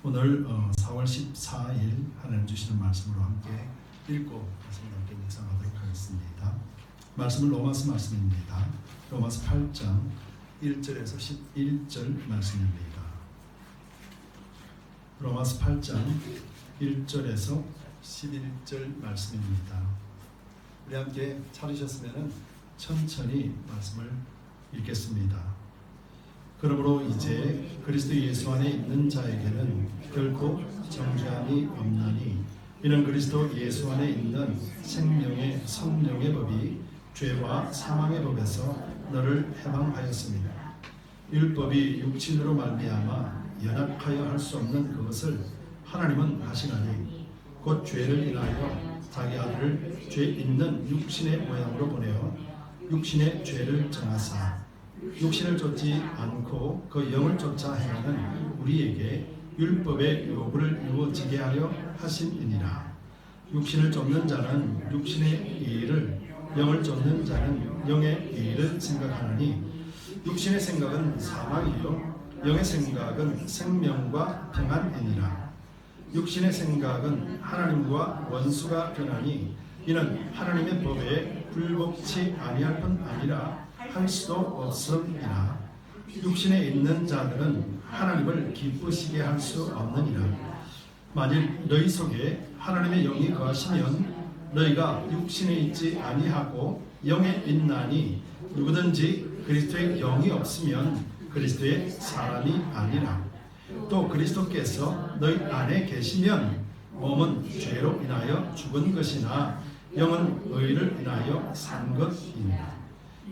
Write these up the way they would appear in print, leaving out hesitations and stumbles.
오늘 4월 14일 하나님 주시는 말씀으로 함께 읽고 말씀을 함께 묵상하도록 하겠습니다. 말씀은 로마서 말씀입니다. 로마서 8장 1절에서 11절 말씀입니다. 로마서 8장 1절에서 11절 말씀입니다. 우리 함께 찾으셨으면 천천히 말씀을 읽겠습니다. 그러므로 이제 그리스도 예수 안에 있는 자에게는 결코 정죄함이 없나니 이는 그리스도 예수 안에 있는 생명의 성령의 법이 죄와 사망의 법에서 너를 해방하였습니다. 율법이 육신으로 말미암아 연약하여 할 수 없는 그것을 하나님은 하시나니 곧 죄를 인하여 자기 아들을 죄 있는 육신의 모양으로 보내어 육신의 죄를 정하사 육신을 쫓지 않고 그 영을 쫓아 행하는 우리에게 율법의 요구를 이루어지게 하려 하심이니라. 육신을 쫓는 자는 육신의 일을, 영을 쫓는 자는 영의 일을 생각하느니 육신의 생각은 사망이요 영의 생각은 생명과 평안이니라. 육신의 생각은 하나님과 원수가 되나니 이는 하나님의 법에 굴복치 아니할 뿐 아니라 할 수도 없음이나 육신에 있는 자들은 하나님을 기쁘시게 할 수 없느니라. 만일 너희 속에 하나님의 영이 거하시면 너희가 육신에 있지 아니하고 영에 있나니 누구든지 그리스도의 영이 없으면 그리스도의 사람이 아니라. 또 그리스도께서 너희 안에 계시면 몸은 죄로 인하여 죽은 것이나 영은 의를 인하여 산 것이니라.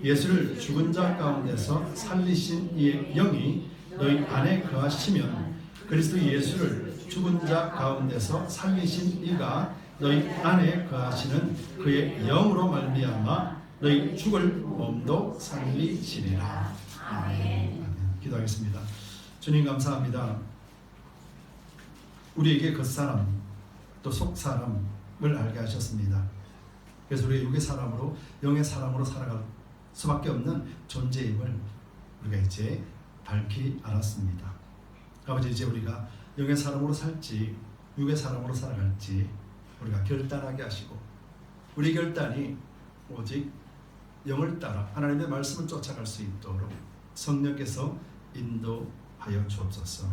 예수를 죽은 자 가운데서 살리신 이의 영이 너희 안에 거하시면 그리스도 예수를 죽은 자 가운데서 살리신 이가 너희 안에 거하시는 그의 영으로 말미암아 너희 죽을 몸도 살리시리라. 아멘. 기도하겠습니다. 주님 감사합니다. 우리에게 겉사람 또 속사람을 알게 하셨습니다. 그래서 우리가 육의 사람으로 영의 사람으로 살아갈 수밖에 없는 존재임을 우리가 이제 밝히 알았습니다. 아버지, 이제 우리가 영의 사람으로 살지 육의 사람으로 살아갈지 우리가 결단하게 하시고 우리 결단이 오직 영을 따라 하나님의 말씀을 쫓아갈 수 있도록 성령께서 인도하여 주옵소서.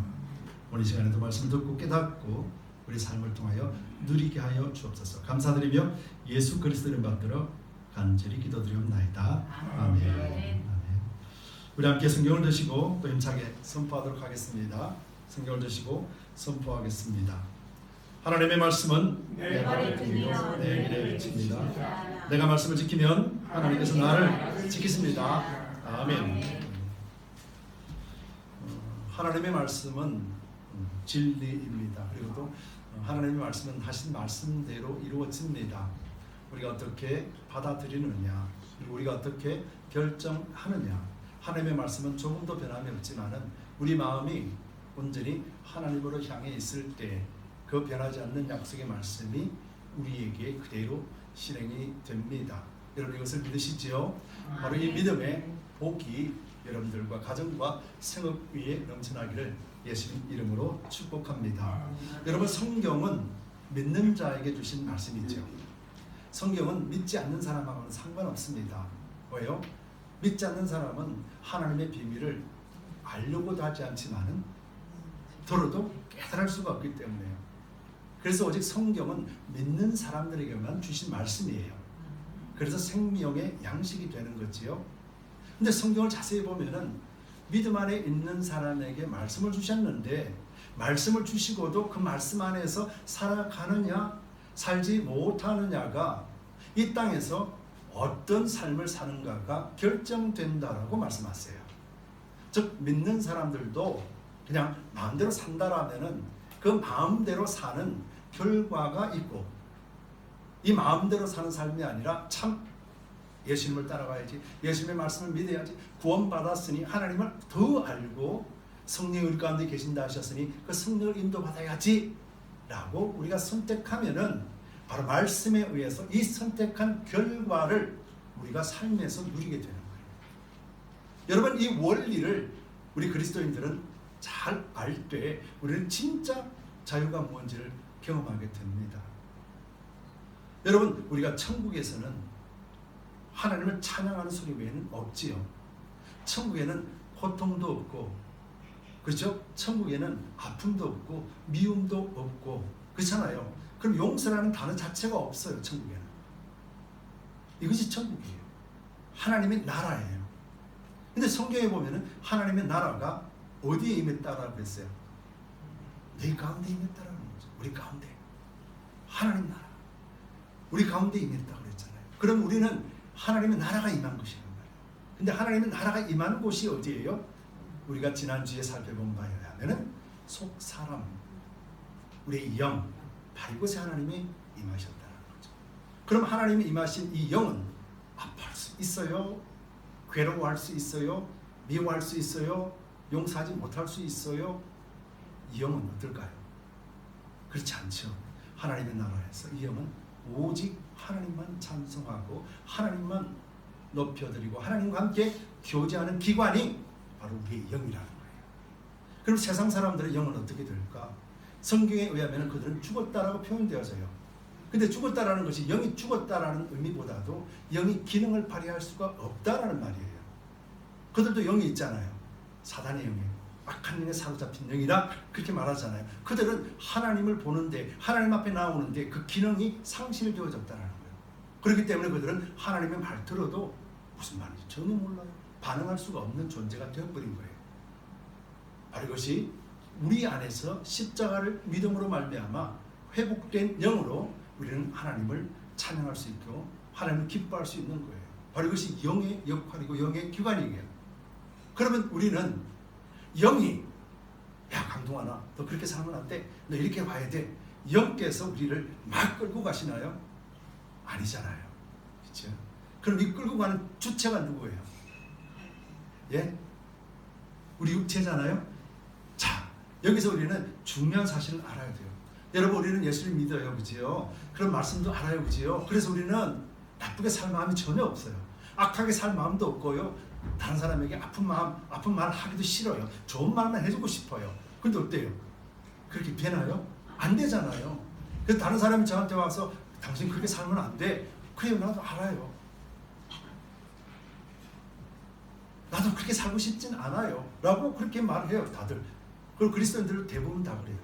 오늘 이 시간에도 말씀을 듣고 깨닫고 우리 삶을 통하여 누리게 하여 주옵소서. 감사드리며 예수 그리스도 이름 받들어 간절히 기도드리옵나이다. 아멘. 아멘. 우리 함께 성경을 드시고 또 힘차게 선포하도록 하겠습니다. 성경을 드시고 선포하겠습니다. 하나님의 말씀은 내 발에 등이요 내 길에 비칩니다. 내가 말씀을 지키면 하나님께서 나를 지키십니다. 아멘. 하나님의 말씀은 진리입니다. 그리고 또 하나님의 말씀은 하신 말씀대로 이루어집니다. 우리가 어떻게 받아들이느냐, 그리고 우리가 어떻게 결정하느냐. 하나님의 말씀은 조금도 변함이 없지만은 우리 마음이 온전히 하나님으로 향해 있을 때 그 변하지 않는 약속의 말씀이 우리에게 그대로 실행이 됩니다. 여러분 이것을 믿으시지요? 바로 이 믿음의 복이 여러분들과 가정과 생업 위에 넘쳐나기를 예수님 이름으로 축복합니다. 여러분 성경은 믿는 자에게 주신 말씀이죠. 성경은 믿지 않는 사람하고는 상관없습니다. 왜요? 믿지 않는 사람은 하나님의 비밀을 알려고도 하지 않지만은 들어도 깨달을 수가 없기 때문에요. 그래서 오직 성경은 믿는 사람들에게만 주신 말씀이에요. 그래서 생명의 양식이 되는 거지요. 근데 성경을 자세히 보면은 믿음 안에 있는 사람에게 말씀을 주셨는데 말씀을 주시고도 그 말씀 안에서 살아가느냐 살지 못하느냐가 이 땅에서 어떤 삶을 사는가가 결정된다라고 말씀하세요. 즉 믿는 사람들도 그냥 마음대로 산다라면은 그 마음대로 사는 결과가 있고 이 마음대로 사는 삶이 아니라 참 예수님을 따라가야지, 예수님의 말씀을 믿어야지, 구원받았으니 하나님을 더 알고 성령이 우리 가운데 계신다 하셨으니 그 성령을 인도받아야지 라고 우리가 선택하면은 바로 말씀에 의해서 이 선택한 결과를 우리가 삶에서 누리게 되는 거예요. 여러분 이 원리를 우리 그리스도인들은 잘 알 때 우리는 진짜 자유가 뭔지를 경험하게 됩니다. 여러분, 우리가 천국에서는 하나님을 찬양하는 소리 외에는 없지요. 천국에는 고통도 없고, 그렇죠? 천국에는 아픔도 없고 미움도 없고, 그렇잖아요. 그럼 용서라는 단어 자체가 없어요. 천국에는. 이것이 천국이에요. 하나님의 나라예요. 근데 성경에 보면은 하나님의 나라가 어디에 임했다라고 했어요? 너희 가운데 임했다라는 거죠. 우리 가운데. 하나님 나라. 우리 가운데 임했다고 그랬잖아요. 그럼 우리는 하나님의 나라가 임한 것이란 말이에요. 근데 하나님의 나라가 임한 곳이 어디예요? 우리가 지난주에 살펴본 바에 의하면 속 사람, 우리의 영, 바로 이곳에 하나님이 임하셨다는 거죠. 그럼 하나님이 임하신 이 영은 아파할 수 있어요? 괴로워할 수 있어요? 미워할 수 있어요? 용서하지 못할 수 있어요? 이 영은 어떨까요? 그렇지 않죠. 하나님의 나라에서 이 영은 오직 하나님만 찬송하고 하나님만 높여드리고 하나님과 함께 교제하는 기관이 바로 우리의 영이라는 거예요. 그럼 세상 사람들의 영은 어떻게 될까? 성경에 의하면 그들은 죽었다라고 표현되어져요. 근데 죽었다라는 것이 영이 죽었다라는 의미보다도 영이 기능을 발휘할 수가 없다라는 말이에요. 그들도 영이 있잖아요. 사단의 영이, 악한 영에 사로잡힌 영이라 그렇게 말하잖아요. 그들은 하나님을 보는데, 하나님 앞에 나오는데 그 기능이 상실되어졌다는 거예요. 그렇기 때문에 그들은 하나님의 말 들어도 무슨 말인지 전혀 몰라요. 반응할 수가 없는 존재가 되어버린 거예요. 바로 이것이 우리 안에서 십자가를 믿음으로 말미암아 회복된 영으로 우리는 하나님을 찬양할 수 있고 하나님을 기뻐할 수 있는 거예요. 바로 이것이 영의 역할이고 영의 기관이에요. 그러면 우리는 영이, 야 강동원아, 너 그렇게 살면 안 돼, 너 이렇게 봐야 돼, 영께서 우리를 막 끌고 가시나요? 아니잖아요. 그렇죠? 그럼 이 끌고 가는 주체가 누구예요? 예? 우리 육체잖아요. 자, 여기서 우리는 중요한 사실을 알아야 돼요. 여러분, 우리는 예수를 믿어요, 그지요? 그런 말씀도 알아요, 그지요? 그래서 우리는 나쁘게 살 마음이 전혀 없어요. 악하게 살 마음도 없고요. 다른 사람에게 아픈 말 하기도 싫어요. 좋은 말만 해주고 싶어요. 근데 어때요? 그렇게 되나요? 안 되잖아요. 그래서 다른 사람이 저한테 와서 당신 그렇게 살면 안 돼. 그래요, 나도 알아요. 나도 그렇게 살고 싶진 않아요. 라고 그렇게 말해요, 다들. 그리고 그리스도인들 대부분 다 그래요.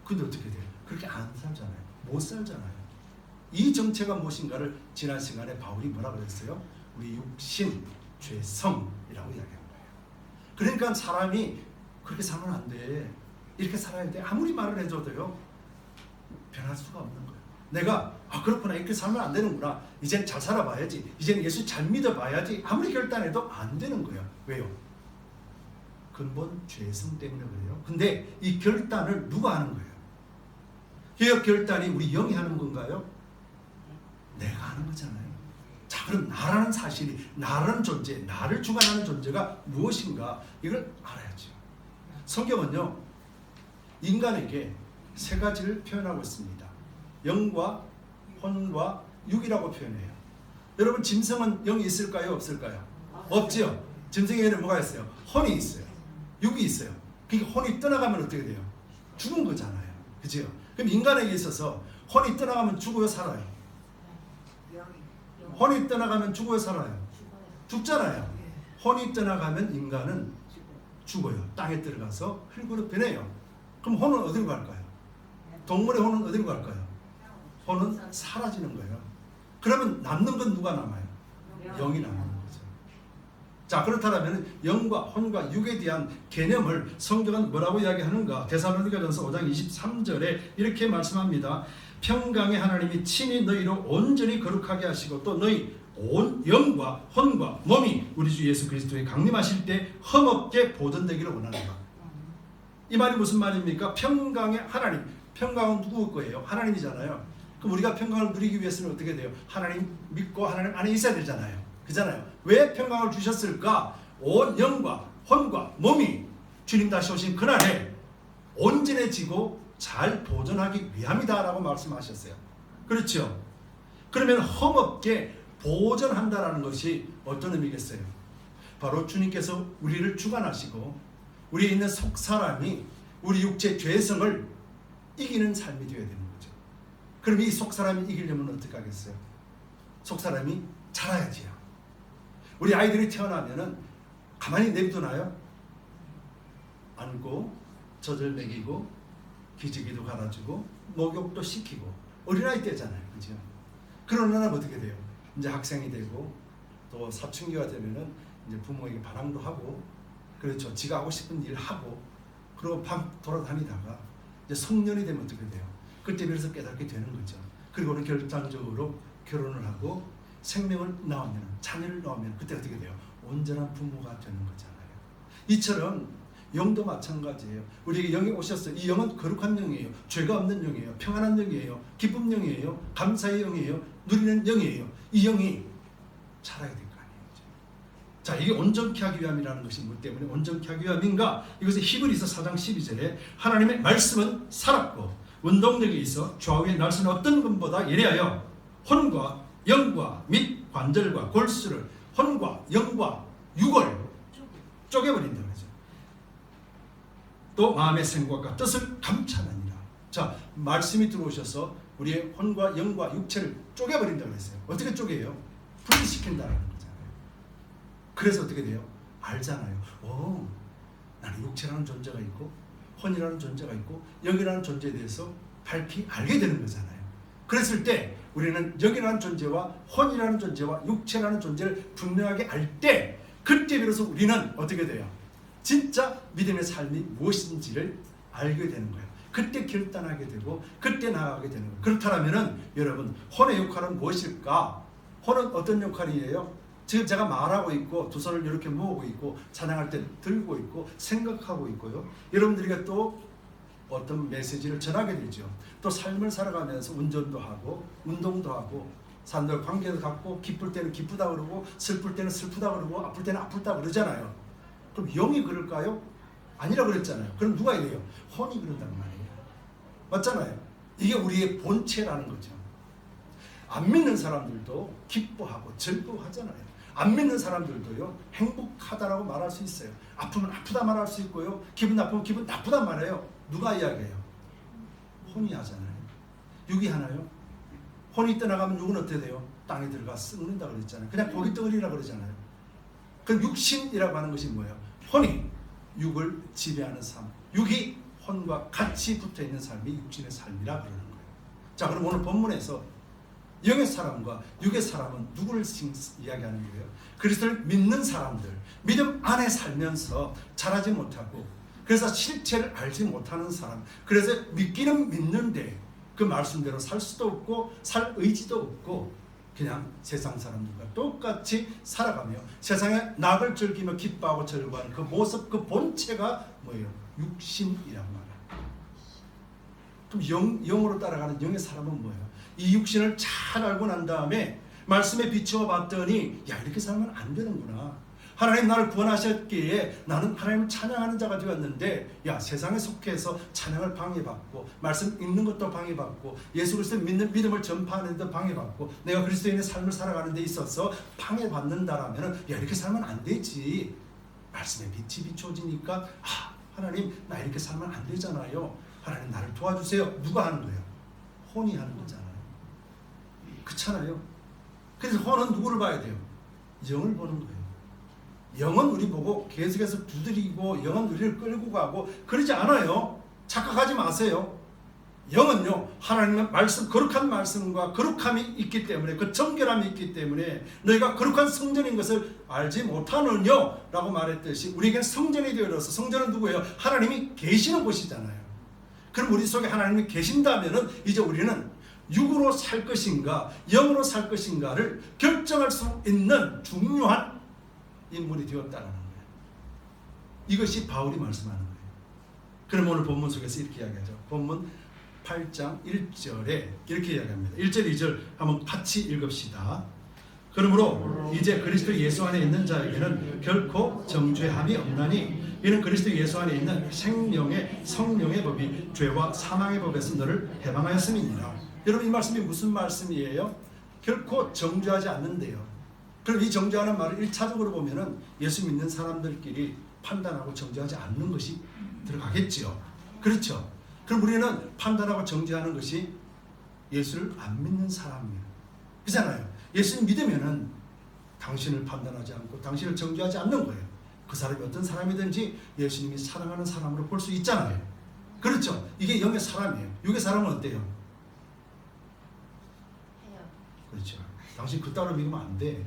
근데 어떻게 돼요? 그렇게 안 살잖아요. 못 살잖아요. 이 정체가 무엇인가를 지난 시간에 바울이 뭐라고 그랬어요? 우리 육신, 죄성이라고 이야기한 거예요. 그러니까 사람이 그렇게 살면 안 돼, 이렇게 살아야 돼, 아무리 말을 해줘도요 변할 수가 없는 거예요. 내가 그렇구나, 이렇게 살면 안 되는구나, 이젠 잘 살아봐야지, 이제는 예수 잘 믿어봐야지, 아무리 결단해도 안 되는 거예요. 왜요? 근본 죄성 때문에 그래요. 근데 이 결단을 누가 하는 거예요? 이 결단이 우리 영이 하는 건가요? 내가 하는 거잖아요. 자, 그럼 나라는 사실이, 나라는 존재, 나를 주관하는 존재가 무엇인가, 이걸 알아야죠. 성경은요, 인간에게 세 가지를 표현하고 있습니다. 영과 혼과 육이라고 표현해요. 여러분, 짐승은 영이 있을까요, 없을까요? 없지요. 짐승에는 뭐가 있어요? 혼이 있어요. 육이 있어요. 그러니까 혼이 떠나가면 어떻게 돼요? 죽은 거잖아요. 그죠? 그럼 인간에게 있어서 혼이 떠나가면 죽어요, 살아요? 혼이 떠나가면 죽어요, 살아요? 죽잖아요. 혼이 떠나가면 인간은 죽어요. 땅에 들어가서 흙으로 변해요. 그럼 혼은 어디로 갈까요? 동물의 혼은 어디로 갈까요? 혼은 사라지는 거예요. 그러면 남는 건 누가 남아요? 영이 남는 거죠. 자, 그렇다면 영과 혼과 육에 대한 개념을 성경은 뭐라고 이야기하는가? 데살로니가전서 5장 23절에 이렇게 말씀합니다. 평강의 하나님이 친히 너희로 온전히 거룩하게 하시고 또 너희 온 영과 혼과 몸이 우리 주 예수 그리스도의 강림하실 때 흠없게 보존되기를 원한다. 이 말이 무슨 말입니까? 평강의 하나님, 평강은 누구 거예요? 하나님이잖아요. 그럼 우리가 평강을 누리기 위해서는 어떻게 돼요? 하나님 믿고 하나님 안에 있어야 되잖아요. 그잖아요. 왜 평강을 주셨을까? 온 영과 혼과 몸이 주님 다시 오신 그날에 온전해지고 잘 보존하기 위함이다라고 말씀하셨어요. 그렇죠? 그러면 흠없게 보존한다라는 것이 어떤 의미겠어요? 바로 주님께서 우리를 주관하시고 우리에 있는 속사람이 우리 육체 죄성을 이기는 삶이 되어야 되는 거죠. 그럼 이 속사람이 이기려면 어떻게 하겠어요? 속사람이 자라야지요. 우리 아이들이 태어나면은 가만히 내비두나요? 안고 젖을 먹이고 기저귀도 갈아주고 목욕도 시키고 어린아이 때잖아요. 그죠? 그러나 어떻게 돼요? 이제 학생이 되고 또 사춘기가 되면은 이제 부모에게 반항도 하고, 그렇죠. 지가 하고 싶은 일 하고, 그리고 밤 돌아다니다가 이제 성년이 되면 어떻게 돼요? 그때 비로소 깨닫게 되는 거죠. 그리고는 결정적으로 결혼을 하고 생명을 낳으면, 자녀를 낳으면 그때 어떻게 돼요? 온전한 부모가 되는 거잖아요. 이처럼 영도 마찬가지예요. 우리에게 영이 오셨어요. 이 영은 거룩한 영이에요. 죄가 없는 영이에요. 평안한 영이에요. 기쁨 영이에요. 감사의 영이에요. 누리는 영이에요. 이 영이 자라야 될 거 아니에요. 자, 이게 온전케 하기 위함이라는 것이 뭐 때문에 온전케 하기 위함인가? 이것은 히브리서 4장 12절에 하나님의 말씀은 살았고 운동력이 있어 좌우의 날선 어떤 것보다 예리하여 혼과 영과 및 관절과 골수를, 혼과 영과 육을 쪼개버린다 그러죠. 또 마음의 생각과 뜻을 감찰하니라. 자, 말씀이 들어오셔서 우리의 혼과 영과 육체를 쪼개버린다고 했어요. 어떻게 쪼개요? 분리시킨다는 거잖아요. 그래서 어떻게 돼요? 알잖아요. 오, 나는 육체라는 존재가 있고 혼이라는 존재가 있고 영이라는 존재에 대해서 밝히 알게 되는 거잖아요. 그랬을 때 우리는 영이라는 존재와 혼이라는 존재와 육체라는 존재를 분명하게 알 때, 그때 비로소 우리는 어떻게 돼요? 진짜 믿음의 삶이 무엇인지를 알게 되는 거예요. 그때 결단하게 되고 그때 나아가게 되는 거예요. 그렇다면 여러분, 혼의 역할은 무엇일까? 혼은 어떤 역할이에요? 지금 제가 말하고 있고 두 손을 이렇게 모으고 있고 찬양할 때 들고 있고 생각하고 있고요. 여러분들에게 또 어떤 메시지를 전하게 되죠. 또 삶을 살아가면서 운전도 하고 운동도 하고 사람들과 관계도 갖고, 기쁠 때는 기쁘다 그러고 슬플 때는 슬프다 그러고 아플 때는 아프다 그러잖아요. 그럼 영이 그럴까요? 아니라 그랬잖아요. 그럼 누가 이래요? 혼이 그런단 말이에요. 맞잖아요. 이게 우리의 본체라는 거죠. 안 믿는 사람들도 기뻐하고 즐거워하잖아요. 안 믿는 사람들도요, 행복하다라고 말할 수 있어요. 아프면 아프다 말할 수 있고요, 기분 나쁘면 기분 나쁘다 말해요. 누가 이야기해요? 혼이 하잖아요. 육이 하나요? 혼이 떠나가면 육은 어떻게 돼요? 땅에 들어가 썩는다 그랬잖아요. 그냥 고기 덩어리라 그러잖아요. 그 육신이라고 하는 것이 뭐예요? 혼이 육을 지배하는 삶, 육이 혼과 같이 붙어있는 삶이 육신의 삶이라 그러는 거예요. 자, 그럼 오늘 본문에서 영의 사람과 육의 사람은 누구를 이야기하는 거예요? 그리스도를 믿는 사람들, 믿음 안에 살면서 자라지 못하고, 그래서 실체를 알지 못하는 사람, 그래서 믿기는 믿는데 그 말씀대로 살 수도 없고 살 의지도 없고 그냥 세상 사람들과 똑같이 살아가며 세상에 낙을 즐기며 기뻐하고 즐거워하는 그 모습, 그 본체가 뭐예요? 육신이란 말이에요. 그럼 영으로 따라가는 영의 사람은 뭐예요? 이 육신을 잘 알고 난 다음에 말씀에 비추어 봤더니, 야, 이렇게 살면 안 되는구나. 하나님 나를 구원하셨기에 나는 하나님을 찬양하는 자가 되었는데, 야, 세상에 속해서 찬양을 방해받고 말씀 읽는 것도 방해받고 예수 그리스도 믿는 믿음을 전파하는 데도 방해받고 내가 그리스도인의 삶을 살아가는 데 있어서 방해받는다라면, 야, 이렇게 살면 안 되지. 말씀에 빛이 비춰지니까, 아, 하나님 나 이렇게 살면 안 되잖아요. 하나님 나를 도와주세요. 누가 하는 거예요? 혼이 하는 거잖아요. 그렇잖아요. 그래서 혼은 누구를 봐야 돼요? 영을 보는 거예요. 영은 우리 보고 계속해서 두드리고 영은 우리를 끌고 가고 그러지 않아요. 착각하지 마세요. 영은요, 하나님의 말씀, 거룩한 말씀과 거룩함이 있기 때문에, 그 정결함이 있기 때문에 너희가 거룩한 성전인 것을 알지 못하느냐 라고 말했듯이 우리에게는 성전이 되어서, 성전은 누구예요? 하나님이 계시는 곳이잖아요. 그럼 우리 속에 하나님이 계신다면 이제 우리는 육으로 살 것인가 영으로 살 것인가를 결정할 수 있는 중요한 인물이 되었다는 거예요. 이것이 바울이 말씀하는 거예요. 그럼 오늘 본문 속에서 이렇게 이야기하죠. 본문 8장 1절에 이렇게 이야기합니다. 1절 2절 한번 같이 읽읍시다. 그러므로 이제 그리스도 예수 안에 있는 자에게는 결코 정죄함이 없나니 이는 그리스도 예수 안에 있는 생명의 성령의 법이 죄와 사망의 법에서 너를 해방하였음이니라. 여러분, 이 말씀이 무슨 말씀이에요? 결코 정죄하지 않는데요. 그럼 이 정죄하는 말을 1차적으로 보면은 예수 믿는 사람들끼리 판단하고 정죄하지 않는 것이 들어가겠지요. 그렇죠? 그럼 우리는 판단하고 정죄하는 것이 예수를 안 믿는 사람이에요. 그렇잖아요. 예수님 믿으면은 당신을 판단하지 않고 당신을 정죄하지 않는 거예요. 그 사람이 어떤 사람이든지 예수님이 사랑하는 사람으로 볼 수 있잖아요. 그렇죠? 이게 영의 사람이에요. 육의 사람은 어때요? 그렇죠. 당신 그따위로 믿으면 안 돼.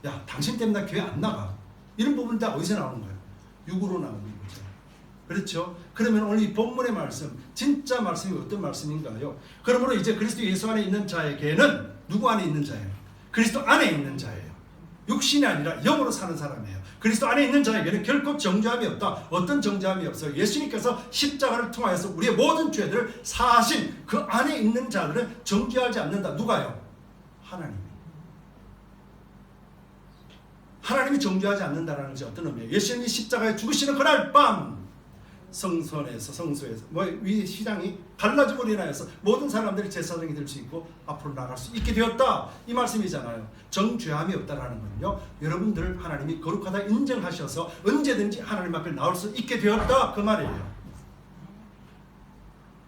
야, 당신 때문에 나 교회 안 나가. 이런 부분 다 어디서 나오는 거예요? 육으로 나오는 거죠. 그렇죠? 그러면 오늘 이 본문의 말씀, 진짜 말씀이 어떤 말씀인가요? 그러므로 이제 그리스도 예수 안에 있는 자에게는 누구 안에 있는 자예요? 그리스도 안에 있는 자예요. 육신이 아니라 영으로 사는 사람이에요. 그리스도 안에 있는 자에게는 결코 정죄함이 없다. 어떤 정죄함이 없어요? 예수님께서 십자가를 통하여서 우리의 모든 죄들을 사하신 그 안에 있는 자들은 정죄하지 않는다. 누가요? 하나님이. 하나님이 정죄하지 않는다는 것이 어떤 의미예요? 예수님이 십자가에 죽으시는 그날 밤 성소에서 위 시장이 갈라짐으로 인하여서 모든 사람들이 제사장이 될 수 있고 앞으로 나갈 수 있게 되었다. 이 말씀이잖아요. 정죄함이 없다라는 건요. 여러분들을 하나님이 거룩하다 인정하셔서 언제든지 하나님 앞에 나올 수 있게 되었다. 그 말이에요.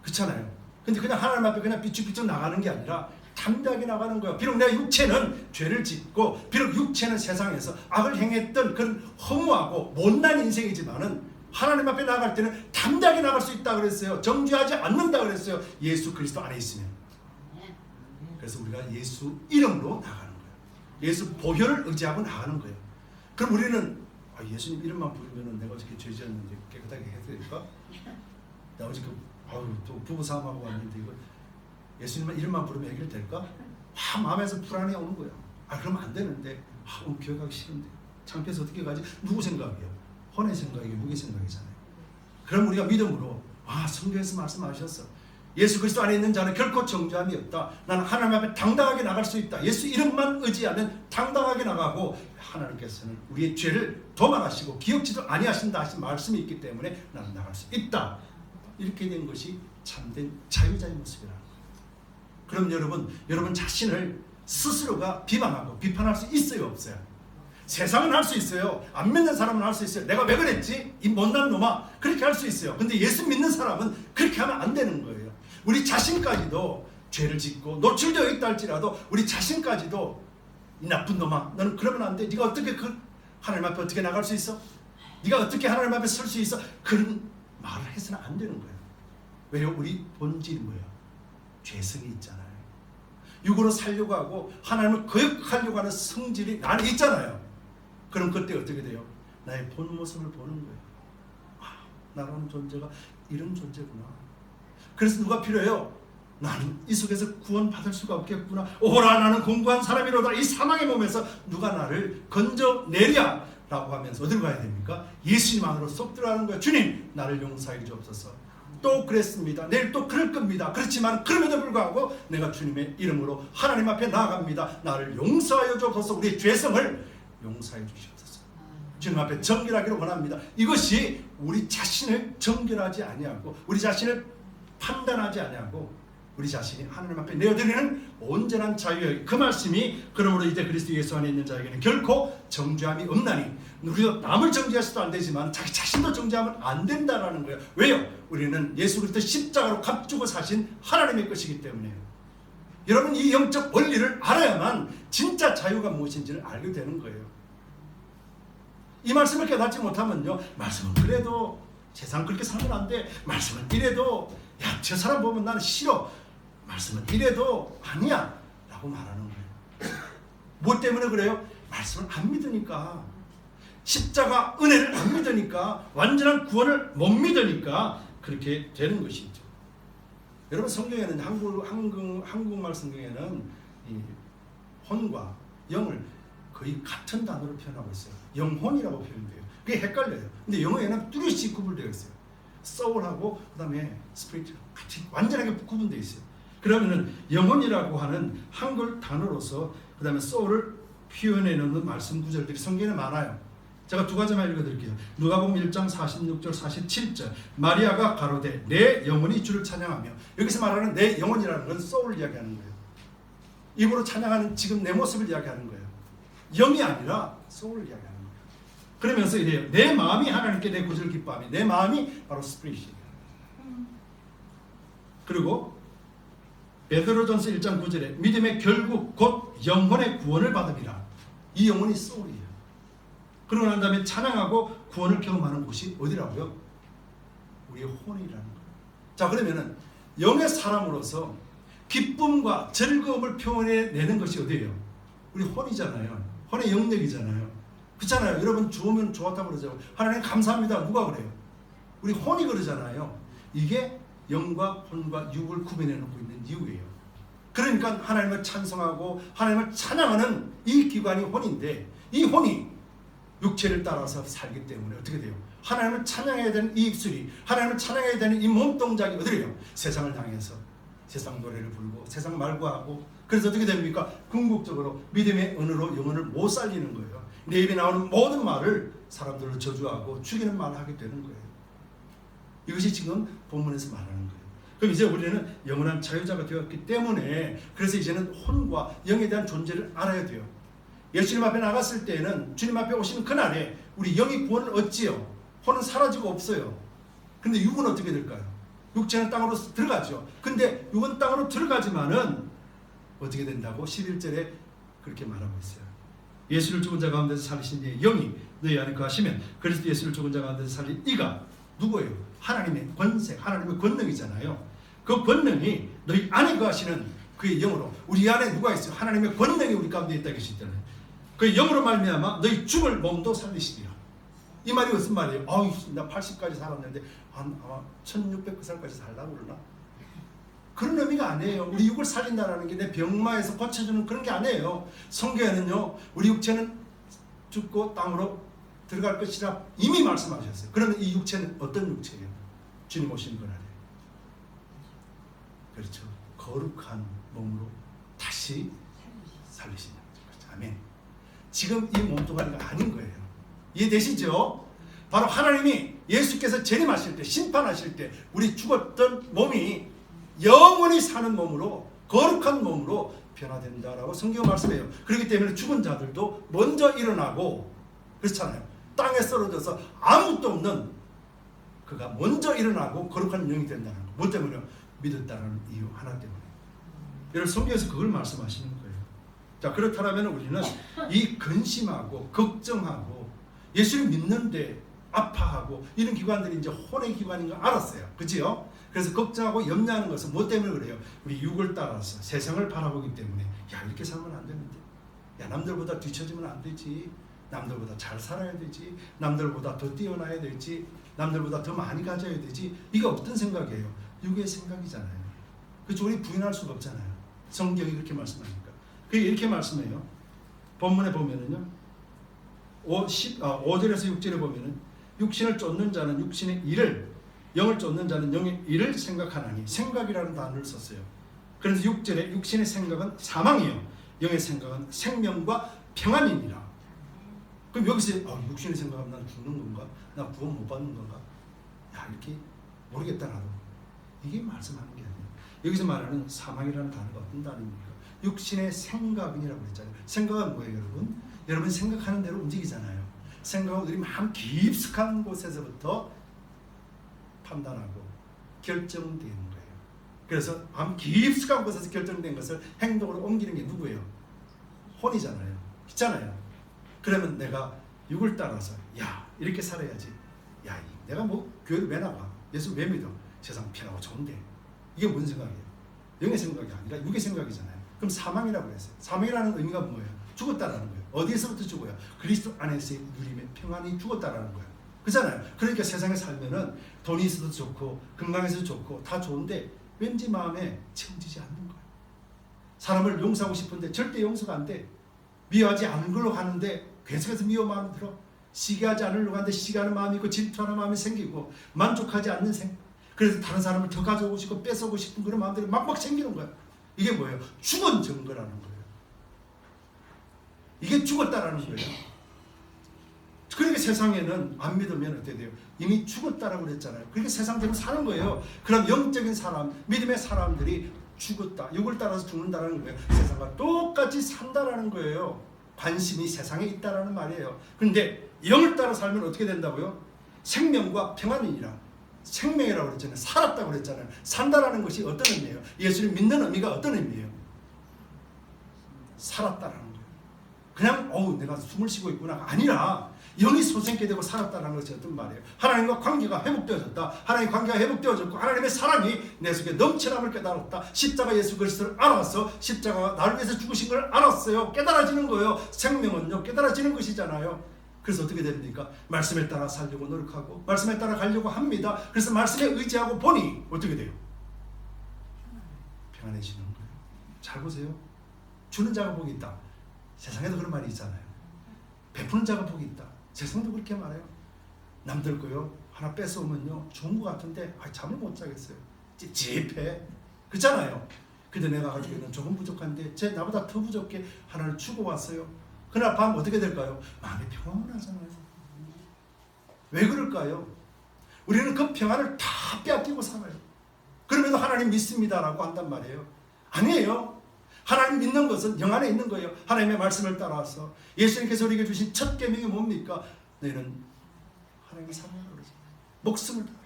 그렇잖아요. 근데 그냥 하나님 앞에 그냥 삐죽삐죽 나가는 게 아니라 담대하게 나가는 거예요. 비록 내가 육체는 죄를 짓고 비록 육체는 세상에서 악을 행했던 그런 허무하고 못난 인생이지만은 하나님 앞에 나갈 때는 담대하게 나갈 수 있다 그랬어요. 정죄하지 않는다 그랬어요. 예수 그리스도 안에 있으면. 그래서 우리가 예수 이름으로 나가는 거예요. 예수 보혈을 의지하고 나가는 거예요. 그럼 우리는 예수님 이름만 부르면 내가 어저께 죄 지었는데 깨끗하게 해도 될까? 나 어저께 또 부부싸움하고 왔는데 이거 예수님 이름만 부르면 해결될까? 마음에서 불안이 오는 거예요. 그러면 안 되는데 오늘 교회 가기 싫은데 창피해서 어떻게 가지? 누구 생각이에요? 혼의 생각이고 무기 생각이잖아요. 그럼 우리가 믿음으로 성경에서 말씀하셨어. 예수 그리스도 안에 있는 자는 결코 정죄함이 없다. 나는 하나님 앞에 당당하게 나갈 수 있다. 예수 이름만 의지하면 당당하게 나가고 하나님께서는 우리의 죄를 도망하시고 기억지도 아니하신다 하신 말씀이 있기 때문에 나는 나갈 수 있다. 이렇게 된 것이 참된 자유자의 모습이라는 거예요. 그럼 여러분 자신을 스스로가 비방하고 비판할 수 있어요, 없어요? 세상은 할 수 있어요. 안 믿는 사람은 할 수 있어요. 내가 왜 그랬지? 이 못난 놈아. 그렇게 할 수 있어요. 근데 예수 믿는 사람은 그렇게 하면 안 되는 거예요. 우리 자신까지도 죄를 짓고 노출되어 있다 할지라도 우리 자신까지도 이 나쁜 놈아, 너는 그러면 안 돼. 네가 어떻게 하나님 앞에 어떻게 나갈 수 있어? 네가 어떻게 하나님 앞에 설 수 있어? 그런 말을 해서는 안 되는 거예요. 왜요? 우리 본질이 뭐예요? 죄성이 있잖아요. 육으로 살려고 하고 하나님을 거역하려고 하는 성질이 나는 있잖아요. 그럼 그때 어떻게 돼요? 나의 본 모습을 보는 거예요. 나라는 존재가 이런 존재구나. 그래서 누가 필요해요? 나는 이 속에서 구원받을 수가 없겠구나. 오라 나는 공고한 사람이로다. 이 사망의 몸에서 누가 나를 건져내랴 라고 하면서 어디로 가야 됩니까? 예수님 안으로 쏙 들어가는 거예요. 주님 나를 용서해 주옵소서. 또 그랬습니다. 내일 또 그럴 겁니다. 그렇지만 그럼에도 불구하고 내가 주님의 이름으로 하나님 앞에 나아갑니다. 나를 용서하여 주옵소서. 우리의 죄성을 용서해 주시옵소서. 주님 앞에 정결하기를 원합니다. 이것이 우리 자신을 정결하지 아니하고 우리 자신을 판단하지 아니하고 우리 자신이 하나님 앞에 내어드리는 온전한 자유의 그 말씀이 그러므로 이제 그리스도 예수 안에 있는 자에게는 결코 정죄함이 없나니 우리가 남을 정죄해서도 안 되지만 자기 자신도 정죄하면 안 된다라는 거예요. 왜요? 우리는 예수 그리스도 십자가로 값주고 사신 하나님의 것이기 때문에요. 여러분 이 영적 원리를 알아야만 진짜 자유가 무엇인지를 알게 되는 거예요. 이 말씀을 깨닫지 못하면요, 말씀은 그래도 세상 그렇게 살면 안 돼. 말씀은 이래도 저 사람 보면 나는 싫어. 말씀은 이래도 아니야 라고 말하는 거예요. 뭐 때문에 그래요? 말씀을 안 믿으니까. 십자가 은혜를 안 믿으니까. 완전한 구원을 못 믿으니까 그렇게 되는 것이죠. 여러분 성경에는 한국말 성경에는 이 혼과 영을 거의 같은 단어로 표현하고 있어요. 영혼이라고 표현돼요. 그게 헷갈려요. 근데 영어에는 뚜렷이 구분되어 있어요. soul하고 그 다음에 spirit 같이 완전하게 구분되어 있어요. 그러면은 영혼이라고 하는 한글 단어로서 그 다음에 soul을 표현해 놓는 말씀 구절들이 성경에 많아요. 제가 두 가지만 읽어드릴게요. 누가복음 1장 46절 47절 마리아가 가로되 내 영혼이 주를 찬양하며, 여기서 말하는 내 영혼이라는 건 soul을 이야기하는 거예요. 입으로 찬양하는 지금 내 모습을 이야기하는 거예요. 영이 아니라 soul을 이야기하는 거예요. 그러면서 이래요. 내 마음이 하나님께 내 구주를 기뻐하며 내 마음이 바로 스피릿이에요. 그리고 베드로전서 1장 9절에 믿음의 결국 곧 영혼의 구원을 받음이라. 이 영혼이 소울이에요. 그러고 난 다음에 찬양하고 구원을 경험하는 곳이 어디라고요? 우리의 혼이라는 거예요. 자, 그러면은 영의 사람으로서 기쁨과 즐거움을 표현해내는 것이 어디예요? 우리 혼이잖아요. 혼의 영역이잖아요. 그렇잖아요. 여러분 좋으면 좋았다고 그러죠. 하나님 감사합니다. 누가 그래요? 우리 혼이 그러잖아요. 이게 영과 혼과 육을 구분해놓고 있는 이유예요. 그러니까 하나님을 찬송하고 하나님을 찬양하는 이 기관이 혼인데, 이 혼이 육체를 따라서 살기 때문에 어떻게 돼요? 하나님을 찬양해야 되는 이 입술이, 하나님을 찬양해야 되는 이 몸동작이 어디래요? 세상을 향해서 세상 노래를 부르고 세상 말고하고, 그래서 어떻게 됩니까? 궁극적으로 믿음의 언어로 영혼을 못 살리는 거예요. 내 입에 나오는 모든 말을 사람들을 저주하고 죽이는 말을 하게 되는 거예요. 이것이 지금 본문에서 말하는 거예요. 그럼 이제 우리는 영원한 자유자가 되었기 때문에, 그래서 이제는 혼과 영에 대한 존재를 알아야 돼요. 예수님 앞에 나갔을 때는, 주님 앞에 오시는 그날에 우리 영이 구원을 얻지요. 혼은 사라지고 없어요. 근데 육은 어떻게 될까요? 육체는 땅으로 들어가죠. 근데 육은 땅으로 들어가지만은 어떻게 된다고 11절에 그렇게 말하고 있어요. 예수를 죽은 자 가운데서 살리신 이의 영이 너희 안에 거하시면 그리스도 예수를 죽은 자 가운데서 살린 이가 누구예요? 하나님의 권세, 하나님의 권능이잖아요. 그 권능이 너희 안에 거하시는 그의 영으로, 우리 안에 누가 있어요? 하나님의 권능이 우리 가운데 있다 계시잖아요. 그 영으로 말미암아 너희 죽을 몸도 살리시리라. 이 말이 무슨 말이에요? 나 80까지 살았는데 아마 1600살까지 살라고 그러나? 그런 의미가 아니에요. 우리 육을 살린다는 게 내 병마에서 고쳐주는 그런 게 아니에요. 성경에는요, 우리 육체는 죽고 땅으로 들어갈 것이라 이미 말씀하셨어요. 그러면 이 육체는 어떤 육체예요? 주님 오신 건 아니에요. 그렇죠. 거룩한 몸으로 다시 살리시는 거죠. 아멘. 지금 이 몸뚱아리가 아닌 거예요. 이해되시죠? 바로 하나님이 예수께서 재림하실 때, 심판하실 때 우리 죽었던 몸이 영원히 사는 몸으로, 거룩한 몸으로 변화된다라고 성경 말씀해요. 그렇기 때문에 죽은 자들도 먼저 일어나고, 그렇잖아요. 땅에 쓰러져서 아무것도 없는 그가 먼저 일어나고 거룩한 영이 된다는 거. 뭐 때문에요? 믿었다는 이유 하나 때문에. 여러분 성경에서 그걸 말씀하시는 거예요. 자, 그렇다면 우리는 이 근심하고 걱정하고 예수를 믿는데 아파하고 이런 기관들이 이제 혼의 기관인 걸 알았어요. 그렇죠? 그래서 걱정하고 염려하는 것은 뭐 때문에 그래요? 우리 육을 따라서 세상을 바라보기 때문에, 야, 이렇게 살면 안 되는데, 야, 남들보다 뒤처지면 안 되지, 남들보다 잘 살아야 되지, 남들보다 더 뛰어나야 되지, 남들보다 더 많이 가져야 되지. 이게 어떤 생각이에요? 육의 생각이잖아요. 그렇죠? 우리 부인할 수가 없잖아요. 성경이 그렇게 말씀하니까. 그게 이렇게 말씀해요. 본문에 보면은요, 5절에서 6절에 보면은 육신을 쫓는 자는 육신의 일을, 영을 쫓는 자는 영의 일을 생각하나니, 생각이라는 단어를 썼어요. 그래서 6절에 육신의 생각은 사망이에요. 영의 생각은 생명과 평안이니라. 그럼 여기서 육신의 생각하면 난 죽는 건가? 나 구원 못 받는 건가? 야, 이렇게 모르겠다 나도. 이게 말씀하는 게 아니에요. 여기서 말하는 사망이라는 단어가 어떤 단어입니까? 육신의 생각이라고 그랬잖아요. 생각은 뭐예요, 여러분? 여러분 생각하는 대로 움직이잖아요. 생각은 우리 마음 깊숙한 곳에서부터 판단하고 결정되는 거예요. 그래서 마음 깊숙한 곳에서 결정된 것을 행동으로 옮기는 게 누구예요? 혼이잖아요. 있잖아요. 그러면 내가 육을 따라서, 야, 이렇게 살아야지. 야, 내가 뭐 교회를 왜 나가? 예수 왜 믿어? 세상 편하고 좋은데. 이게 무슨 생각이에요? 영의 생각이 아니라 육의 생각이잖아요. 그럼 사망이라고 했어요. 사망이라는 의미가 뭐예요? 죽었다라는 거예요. 어디에서부터 죽어요? 그리스도 안에서의 누림의 평안이 죽었다라는 거예요. 그렇잖아요. 그러니까 세상에 살면은 돈이 있어도 좋고 건강해서도 좋고 다 좋은데 왠지 마음에 채워지지 않는 거예요. 사람을 용서하고 싶은데 절대 용서가 안 돼. 미워하지 않으려고 하는데 계속해서 미워 마음이 들어. 시기하지 않으려고 하는데 시기하는 마음이 있고 질투하는 마음이 생기고 만족하지 않는 그래서 다른 사람을 더 가져오고 싶고 뺏어오고 싶은 그런 마음들이 막막 생기는 거야. 이게 뭐예요? 죽은 증거라는 거예요. 이게 죽었다라는 거예요. 그러니까 세상에는 안 믿으면 어떻게 돼요? 이미 죽었다라고 그랬잖아요. 그렇게 세상대로 사는 거예요. 그럼 영적인 사람, 믿음의 사람들이 죽었다, 육을 따라서 죽는다라는 거예요. 세상과 똑같이 산다라는 거예요. 관심이 세상에 있다라는 말이에요. 그런데 영을 따라 살면 어떻게 된다고요? 생명과 평안이니라. 생명이라고 그랬잖아요. 살았다고 그랬잖아요. 산다라는 것이 어떤 의미예요? 예수를 믿는 의미가 어떤 의미예요? 살았다라는 거예요. 그냥 내가 숨을 쉬고 있구나 아니라 영이 솟게 되고 살았다는 것이 어떤 말이에요? 하나님과 관계가 회복되어졌다. 하나님과 관계가 회복되어졌고 하나님의 사랑이 내 속에 넘쳐남을 깨달았다. 십자가 예수 그리스도를 알아서 십자가가 나를 위해서 죽으신 걸 알았어요. 깨달아지는 거예요. 생명은요 깨달아지는 것이잖아요. 그래서 어떻게 됩니까? 말씀에 따라 살려고 노력하고 말씀에 따라 가려고 합니다. 그래서 말씀에 의지하고 보니 어떻게 돼요? 평안해지는 거예요. 잘 보세요. 주는 자가 복이 있다. 세상에도 그런 말이 있잖아요. 베푸는 자가 복이 있다. 세상도 그렇게 말해요. 남들 거요 하나 뺏어오면요 좋은 것 같은데 잠을 못 자겠어요. 찝찝해. 그렇잖아요. 근데 내가 가지고 있는 조금 부족한데 나보다 더 부족해 하나를 주고 왔어요. 그날 밤 어떻게 될까요? 마음이 평안하잖아요. 왜 그럴까요? 우리는 그 평안을 다 빼앗기고 살아요. 그러면서 하나님 믿습니다라고 한단 말이에요. 아니에요. 하나님 믿는 것은 영 안에 있는 거예요. 하나님의 말씀을 따라서 예수님께서 우리에게 주신 첫 계명이 뭡니까? 너희는 하나님을 사랑하라 그러죠. 목숨을 다하라.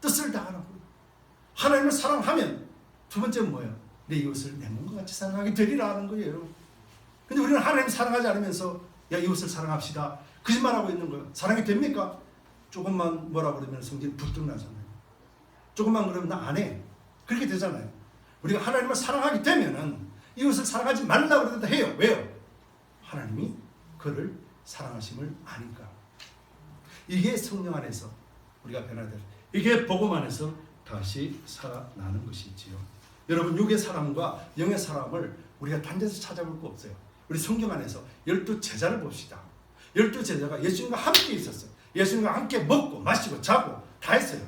뜻을 다하라고. 하나님을 사랑하면 두 번째는 뭐예요? 내 이웃을 내 몸과 같이 사랑하게 되리라 하는 거예요. 근데 우리는 하나님 사랑하지 않으면서 이웃을 사랑합시다. 거짓말하고 있는 거예요. 사랑이 됩니까? 조금만 뭐라 그러면 성질이 불뚝 나잖아요. 조금만 그러면 나 안 해. 그렇게 되잖아요. 우리가 하나님을 사랑하게 되면은 이웃을 사랑하지 말라고 그러다 해요. 왜요? 하나님이 그를 사랑하심을 아니까. 이게 성령 안에서 우리가 변화될, 이게 복음 안에서 다시 살아나는 것이지요. 여러분 육의 사람과 영의 사람을 우리가 단지에서 찾아볼 거 없어요. 우리 성경 안에서 12제자를 봅시다. 12제자가 예수님과 함께 있었어요. 예수님과 함께 먹고 마시고 자고 다 했어요.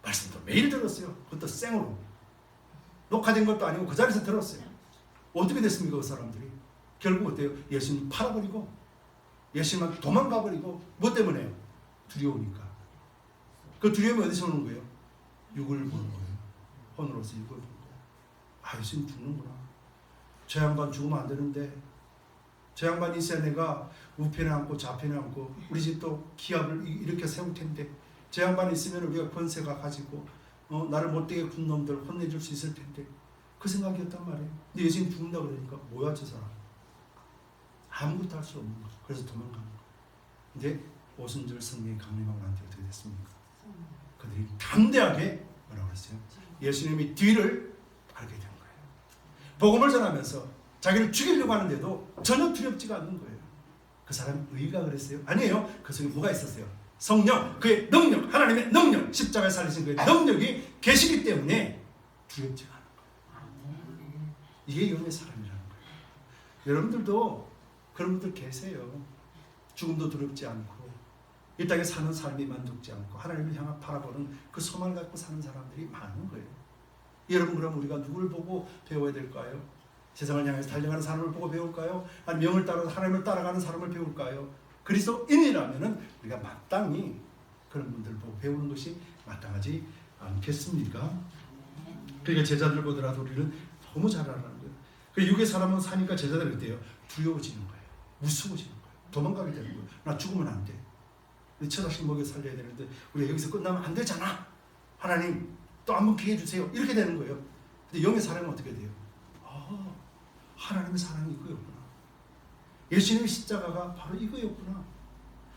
말씀도 매일 들었어요. 그것도 생으로. 녹화된 것도 아니고 그 자리에서 들었어요. 어떻게 됐습니까? 그 사람들이. 결국 어때요? 예수님 팔아버리고 예수님한테 도망가버리고 뭐 때문에요? 두려우니까. 그 두려움이 어디서 오는 거예요? 육을 보는 거예요. 혼으로서 육을 보는 거예요. 예수님 죽는구나. 저 양반 죽으면 안 되는데 저 양반이 있어야 내가 우편에 앉고 좌편에 앉고 우리 집도 기업을 이렇게 세울 텐데 저 양반이 있으면 우리가 권세가 가지고 나를 못되게 군 놈들 혼내줄 수 있을 텐데 그 생각이었단 말이에요. 근데 예수님 죽는다 그러니까 뭐야 저 사람. 아무것도 할 수 없는 거예요. 그래서 도망가는 거예요. 근데 오순절 성령의 강림하고 난 뒤에 어떻게 됐습니까? 그들이 담대하게 뭐라고 그랬어요? 예수님이 뒤를 알게 된 거예요. 복음을 전하면서 자기를 죽이려고 하는데도 전혀 두렵지가 않는 거예요. 그 사람이 의가 그랬어요? 아니에요. 그 속에 뭐가 있었어요? 성령, 그의 능력, 하나님의 능력, 십자가에 살리신 그의 능력이 계시기 때문에 두렵지가 않은 거예요. 이게 영의 사람이라는 거예요. 여러분들도 그런 분들 계세요. 죽음도 두렵지 않고 이 땅에 사는 삶이 만족지 않고 하나님을 향해 바라보는 그 소망을 갖고 사는 사람들이 많은 거예요. 여러분 그럼 우리가 누구를 보고 배워야 될까요? 세상을 향해서 달려가는 사람을 보고 배울까요? 아니면 영을 따라 하나님을 따라가는 사람을 배울까요? 그리스도인이라면은 우리가 마땅히 그런 분들 보고 배우는 것이 마땅하지 않겠습니까? 그러니까 제자들 보더라도 우리는 너무 잘 알아는 거예요. 그 육의 사람은 사니까 제자들이 어때요? 두려워지는 거예요. 무서워지는 거예요. 도망가게 되는 거예요. 나 죽으면 안 돼. 우리 처자식 먹여 살려야 되는데 우리가 여기서 끝나면 안 되잖아. 하나님 또 한 번 기회 주세요. 이렇게 되는 거예요. 근데 영의 사람은 어떻게 돼요? 하나님의 사랑이 이거였구나. 예수님의 십자가가 바로 이거였구나.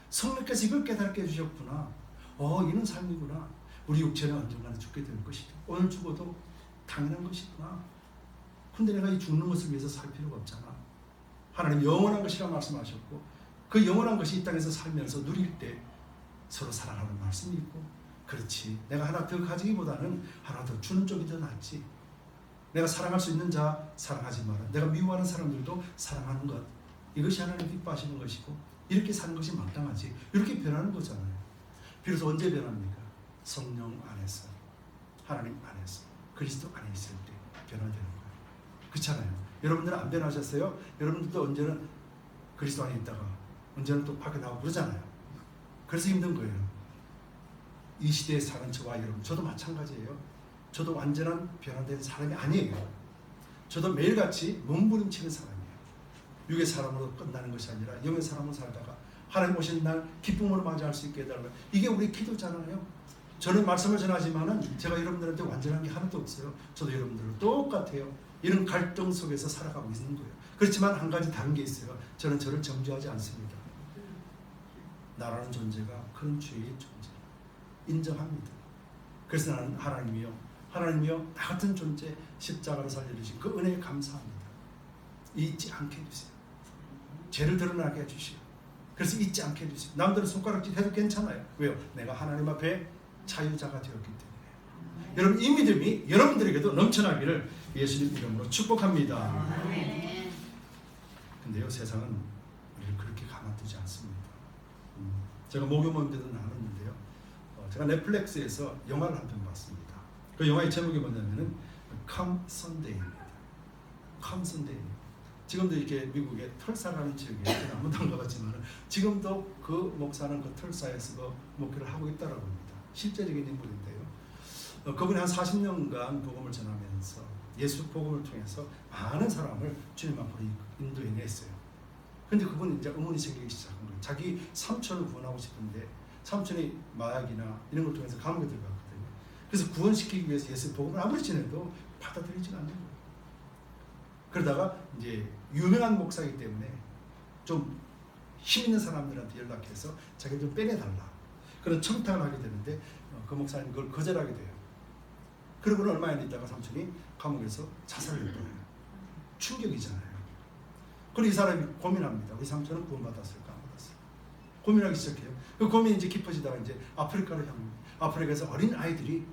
성령께서 이걸 깨닫게 해주셨구나. 이는 삶이구나. 우리 육체는 언젠가는 죽게 될 것이다. 오늘 죽어도 당연한 것이구나. 근데 내가 이 죽는 것을 위해서 살 필요가 없잖아. 하나님 영원한 것이라 말씀하셨고 그 영원한 것이 이 땅에서 살면서 누릴 때 서로 사랑하는 말씀이 있고 그렇지. 내가 하나 더 가지기보다는 하나 더 주는 쪽이 더 낫지. 내가 사랑할 수 있는 자 사랑하지 마라. 내가 미워하는 사람들도 사랑하는 것. 이것이 하나님 기뻐하시는 것이고 이렇게 사는 것이 마땅하지. 이렇게 변하는 거잖아요. 비로소 언제 변합니까? 성령 안에서, 하나님 안에서, 그리스도 안에 있을 때 변화되는 거예요. 그렇잖아요. 여러분들은 안 변하셨어요? 여러분들도 언제는 그리스도 안에 있다가 언제는 또 밖에 나오고 그러잖아요. 그래서 힘든 거예요. 이 시대에 사는 저와 여러분, 저도 마찬가지예요. 저도 완전한 변화된 사람이 아니에요. 저도 매일같이 몸부림치는 사람이에요. 육의 사람으로 끝나는 것이 아니라 영의 사람으로 살다가 하나님 오신 날 기쁨으로 맞이할 수 있게 해달라. 이게 우리 기도잖아요. 저는 말씀을 전하지만은 제가 여러분들한테 완전한 게 하나도 없어요. 저도 여러분들과 똑같아요. 이런 갈등 속에서 살아가고 있는 거예요. 그렇지만 한 가지 다른 게 있어요. 저는 저를 정죄하지 않습니다. 나라는 존재가 그런 죄의 존재 인정합니다. 그래서 나는 하나님이요 나 같은 존재 십자가로 살려주신 그 은혜에 감사합니다. 잊지 않게 해주세요. 죄를 드러나게 해주시오. 그래서 잊지 않게 해주세요. 남들은 손가락질 해도 괜찮아요. 왜요? 내가 하나님 앞에 자유자가 되었기 때문에. 여러분 이 믿음이 여러분들에게도 넘쳐나기를 예수님 이름으로 축복합니다. 근데요 세상은 우리를 그렇게 가만두지 않습니다. 제가 목요모임 때도 나눴는데요. 제가 넷플릭스에서 영화를 한 편 봤습니다. 그 영화의 제목이 뭐냐면은 Come Sunday입니다. Come Sunday. 지금도 이렇게 미국의 털사라는 지역에 제가 한 번도 안 가봤지만 지금도 그 목사는 그 털사에서 그 목회를 하고 있다라고 합니다. 실제적인 인물인데요. 그분이 한 40년간 복음을 전하면서 예수 복음을 통해서 많은 사람을 주님 앞으로 인도해냈어요. 근데 그분이 이제 의문이 생기기 시작한 거예요. 자기 삼촌을 구원하고 싶은데 삼촌이 마약이나 이런 걸 통해서 감옥에 들어갔거든요. 그래서 구원시키기 위해서 예수 복음을 아무리 전해도 받아들이지가 않는 거예요. 그러다가 이제 유명한 목사이기 때문에 좀 힘 있는 사람들한테 연락해서 자기를 좀 빼내달라 그런 청탁을 하게 되는데 그 목사님 그걸 거절하게 돼요. 그러고는 얼마 안 있다가 삼촌이 감옥에서 자살을 했어요. 충격이잖아요. 그리고 이 사람이 고민합니다. 우리 삼촌은 구원받았을까 안 받았을까 고민하기 시작해요. 그 고민이 이제 깊어지다가 이제 아프리카로 향합니다. 아프리카에서 어린 아이들이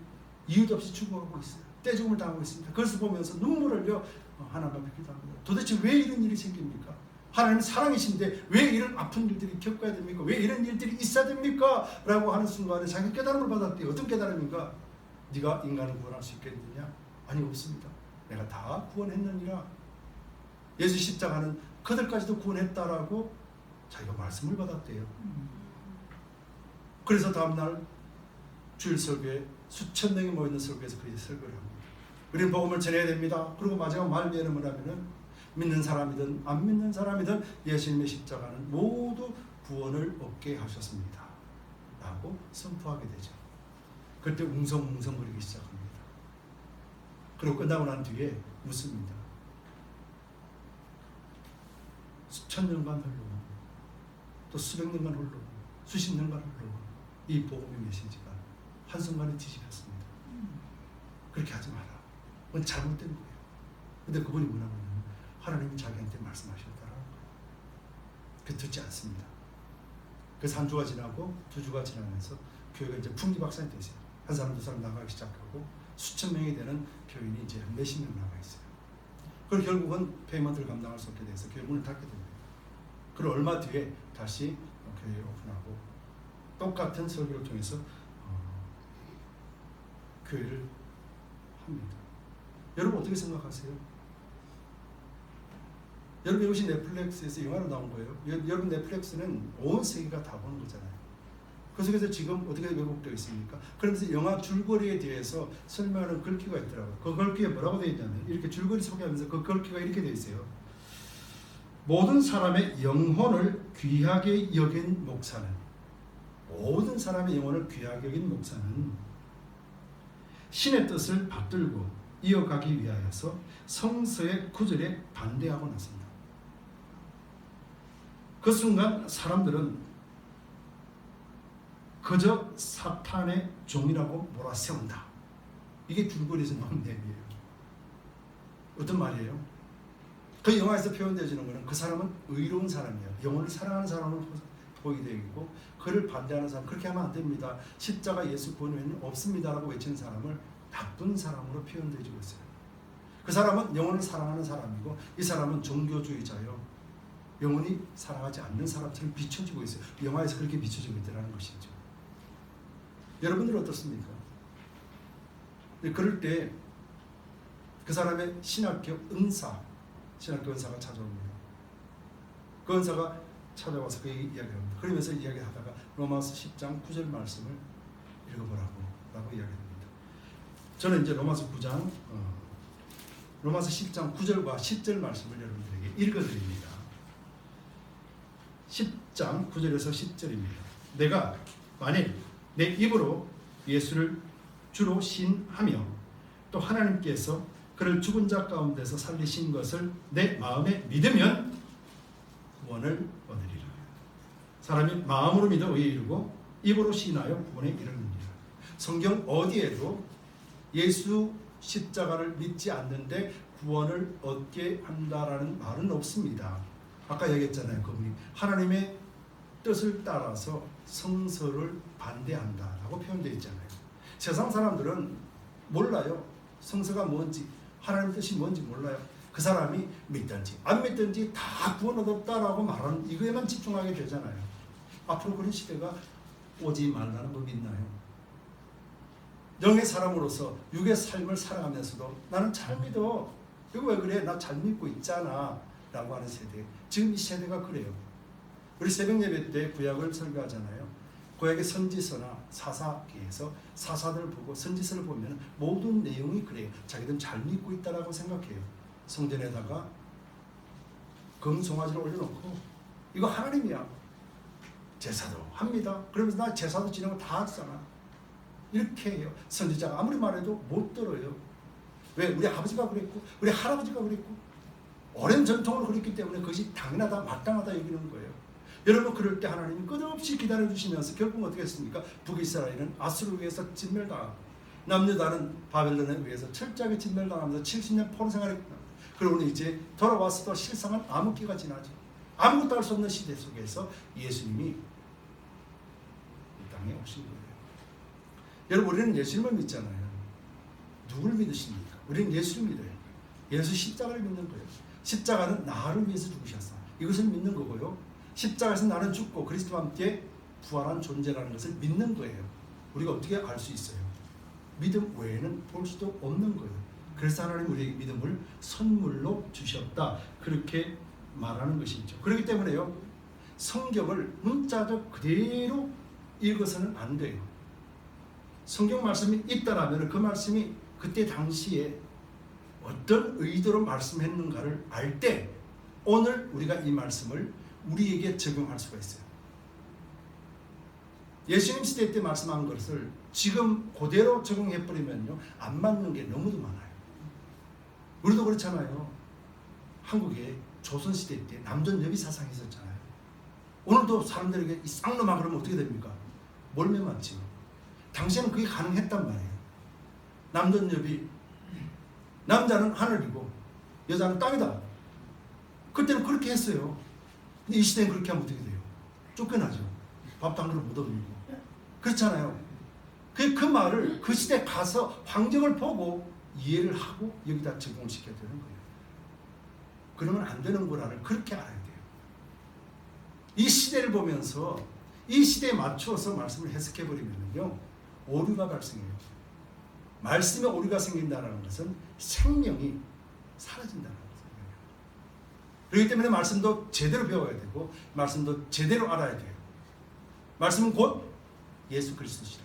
이유도 없이 죽어가고 있어요. 떼죽음을 당하고 있습니다. 그것을 보면서 눈물을 흘려 하나님 앞에 기도합니다. 도대체 왜 이런 일이 생깁니까? 하나님은 사랑이신데 왜 이런 아픈 일들이 겪어야 됩니까? 왜 이런 일들이 있어야 됩니까? 라고 하는 순간에 자기 깨달음을 받았대요. 어떤 깨달음인가? 네가 인간을 구원할 수 있겠느냐? 아니 없습니다. 내가 다 구원했느니라. 예수 십자가는 그들까지도 구원했다라고 자기가 말씀을 받았대요. 그래서 다음날 주일 설교에 수천 명이 모이는 설교에서 그 설교를 합니다. 우리는 복음을 전해야 됩니다. 그리고 마지막 말미에는 뭐냐면은 믿는 사람이든 안 믿는 사람이든 예수님의 십자가는 모두 구원을 얻게 하셨습니다. 라고 선포하게 되죠. 그때 웅성웅성거리기 시작합니다. 그리고 끝나고 난 뒤에 묻습니다. 수천 년간 흘러고 또 수백 년간 흘러고 수십 년간 흘러고 이 복음의 메시지가 한순간에 뒤집혔습니다. 그렇게 하지 마라. 그건 잘못된 거예요. 근데 그분이 뭐라고 하냐면 하나님이 자기한테 말씀하셨다라는 거예요. 그 듣지 않습니다. 그래서 한 주가 지나고 두 주가 지나면서 교회가 이제 풍기박산이 됐어요. 한 사람 두 사람 나가기 시작하고 수천 명이 되는 교인이 이제 몇십 명 나가 있어요. 그리고 결국은 페이먼트를 감당할 수 없게 돼서 교회 문을 닫게 됩니다. 그리고 얼마 뒤에 다시 교회를 오픈하고 똑같은 설교를 통해서 교회를 합니다. 여러분 어떻게 생각하세요? 여러분 이것이 넷플릭스에서 영화로 나온 거예요. 여러분 넷플릭스는 온 세계가 다 보는 거잖아요. 그 속에서 지금 어떻게 왜곡되어 있습니까? 그러면서 영화 줄거리에 대해서 설명하는 글귀가 있더라고요. 그 글귀에 뭐라고 되어 있냐면 이렇게 줄거리 소개하면서 그 글귀가 이렇게 되어 있어요. 모든 사람의 영혼을 귀하게 여긴 목사는 모든 사람의 영혼을 귀하게 여긴 목사는 신의 뜻을 받들고 이어가기 위하여서 성서의 구절에 반대하고 나섭니다. 그 순간 사람들은 그저 사탄의 종이라고 몰아세운다. 이게 줄거리에서 나온 내용이에요. 어떤 말이에요? 그 영화에서 표현되어지는 것은 그 사람은 의로운 사람이에요. 영혼을 사랑하는 사람으로 보이게 되고 그를 반대하는 사람 그렇게 하면 안 됩니다. 십자가 예수 구원 외에는 없습니다라고 외치는 사람을 나쁜 사람으로 표현되어지고 있어요. 그 사람은 영혼을 사랑하는 사람이고 이 사람은 종교주의자요. 영혼이 사랑하지 않는 사람처럼 비춰지고 있어요. 영화에서 그렇게 비춰지고 있다는 것이죠. 여러분들은 어떻습니까? 그럴 때 그 사람의 신학교 은사가 찾아옵니다. 그 은사가 찾아와서 그 이야기를 합니다. 그러면서 이야기하다가 로마서 10장 9절 말씀을 읽어보라고 이야기합니다. 저는 이제 로마서 9장 로마서 10장 9절과 10절 말씀을 여러분들에게 읽어드립니다. 10장 9절에서 10절입니다. 내가 만일 내 입으로 예수를 주로 신하며 또 하나님께서 그를 죽은 자 가운데서 살리신 것을 내 마음에 믿으면 구원을 얻으리라. 사람이 마음으로 믿어 의에 이르고 입으로 신하여 구원에 이르느니라. 성경 어디에도 예수 십자가를 믿지 않는데 구원을 얻게 한다라는 말은 없습니다. 아까 얘기했잖아요. 그분이 하나님의 뜻을 따라서 성서를 반대한다라고 표현되어 있잖아요. 세상 사람들은 몰라요. 성서가 뭔지 하나님 뜻이 뭔지 몰라요. 그 사람이 믿든지 안 믿든지 다 구원 얻었다라고 말하는 이거에만 집중하게 되잖아요. 앞으로 그런 시대가 오지 말라는 법 있나요? 영의 사람으로서 육의 삶을 살아가면서도 나는 잘 믿어. 이거 왜 그래? 나 잘 믿고 있잖아 라고 하는 세대. 지금 이 세대가 그래요. 우리 새벽 예배 때 구약을 설교하잖아요. 구약의 선지서나 사사기에서 사사들을 보고 선지서를 보면 모든 내용이 그래요. 자기들은 잘 믿고 있다라고 생각해요. 성전에다가 금송아지를 올려놓고 이거 하나님이야. 제사도 합니다. 그러면서 나 제사도 지내고 다 하잖아. 이렇게 해요. 선지자가 아무리 말해도 못 들어요. 왜? 우리 아버지가 그랬고 우리 할아버지가 그랬고 오랜 전통으로 그랬기 때문에 그것이 당연하다 마땅하다 여기는 거예요. 여러분 그럴 때 하나님이 끝없이 기다려주시면서 결국 어떻게 했습니까? 북이스라엘은 아수르에 의해서 진멸당하고 남유다는 바벨론에 의해서 철저하게 진멸당하면서 70년 포로 생활했구나. 그러고는 이제 돌아와서도 실상은 암흑기가 지나죠. 아무것도 할 수 없는 시대 속에서 예수님이 이 땅에 오신 거예요. 여러분 우리는 예수님을 믿잖아요. 누구를 믿으십니까? 우리는 예수를 믿어요. 예수 십자가를 믿는 거예요. 십자가는 나를 위해서 죽으셨어. 이것을 믿는 거고요. 십자가에서 나는 죽고 그리스도와 함께 부활한 존재라는 것을 믿는 거예요. 우리가 어떻게 알 수 있어요? 믿음 외에는 볼 수도 없는 거예요. 그래서 하나님 우리에게 믿음을 선물로 주셨다. 그렇게 말하는 것이죠. 그렇기 때문에요. 성경을 문자적 그대로 읽어서는 안 돼요. 성경 말씀이 있다라면 그 말씀이 그때 당시에 어떤 의도로 말씀했는가를 알 때 오늘 우리가 이 말씀을 우리에게 적용할 수가 있어요. 예수님 시대 때 말씀한 것을 지금 그대로 적용해버리면요 안 맞는 게 너무도 많아요. 우리도 그렇잖아요. 한국에 조선시대 때 남존여비 사상이 있었잖아요. 오늘도 사람들에게 이 쌍놈아 그러면 어떻게 됩니까? 몰매 맞죠. 당시에는 그게 가능했단 말이에요. 남존여비 남자는 하늘이고 여자는 땅이다. 그때는 그렇게 했어요. 근데 이 시대는 그렇게 하면 어떻게 돼요? 쫓겨나죠. 밥도 한 그릇 못 얻고. 그렇잖아요. 그 말을 그 시대에 가서 환경을 보고 이해를 하고 여기다 적용을 시켜야 되는 거예요. 그러면 안 되는 거라는 그렇게 알아야 돼요. 이 시대를 보면서 이 시대에 맞춰서 말씀을 해석해버리면요 오류가 발생해요. 말씀에 오류가 생긴다는 것은 생명이 사라진다는 거예요. 그렇기 때문에 말씀도 제대로 배워야 되고 말씀도 제대로 알아야 돼요. 말씀은 곧 예수 그리스도시라.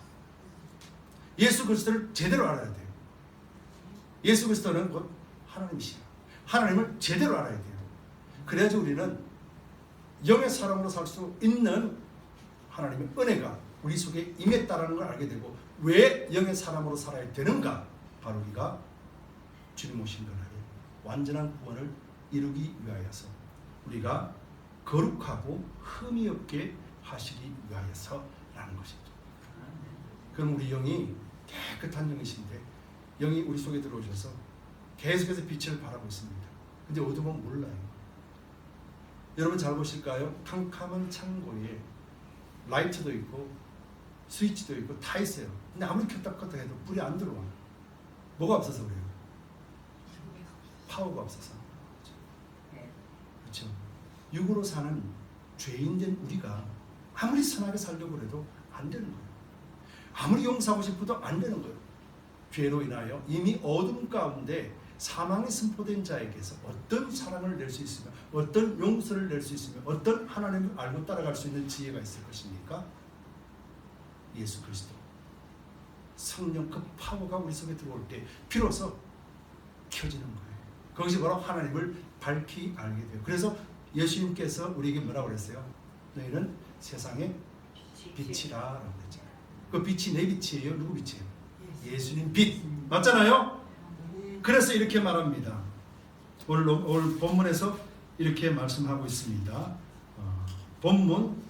예수 그리스도를 제대로 알아야 돼요. 예수 그리스도는 곧 하나님이시라. 하나님을 제대로 알아야 돼요. 그래야지 우리는 영의 사람으로 살 수 있는 하나님의 은혜가 우리 속에 임했다는 걸 알게 되고 왜 영의 사람으로 살아야 되는가? 바로 우리가 주님 오신 그날에 완전한 구원을 이루기 위하여서 우리가 거룩하고 흠이 없게 하시기 위하여서라는 것이죠. 그럼 우리 영이 깨끗한 영이신데 영이 우리 속에 들어오셔서 계속해서 빛을 발하고 있습니다. 근데 어두우면 몰라요. 여러분 잘 보실까요? 캄캄한 창고에 라이트도 있고 스위치도 있고 다 있어요. 근데 아무리 켰다 껐다 해도 불이 안 들어와. 뭐가 없어서 그래요? 파워가 없어서. 그렇죠? 육으로 사는 죄인된 우리가 아무리 선하게 살려고 해도 안 되는 거예요. 아무리 용서하고 싶어도 안 되는 거예요. 죄로 인하여 이미 어둠 가운데 사망이 선포된 자에게서 어떤 사랑을 낼 수 있으며 어떤 용서를 낼 수 있으며 어떤 하나님을 알고 따라갈 수 있는 지혜가 있을 것입니까? 예수 그리스도 성령 그 파워가 우리 속에 들어올 때 비로소 켜지는 거예요. 그것이 바로 하나님을 밝히 알게 돼요. 그래서 예수님께서 우리에게 뭐라고 그랬어요? 너희는 세상의 빛이라라고 했잖아요. 그 빛이 내 빛이에요? 누구 빛이에요? 예수님 빛. 맞잖아요? 그래서 이렇게 말합니다. 오늘 본문에서 이렇게 말씀하고 있습니다. 본문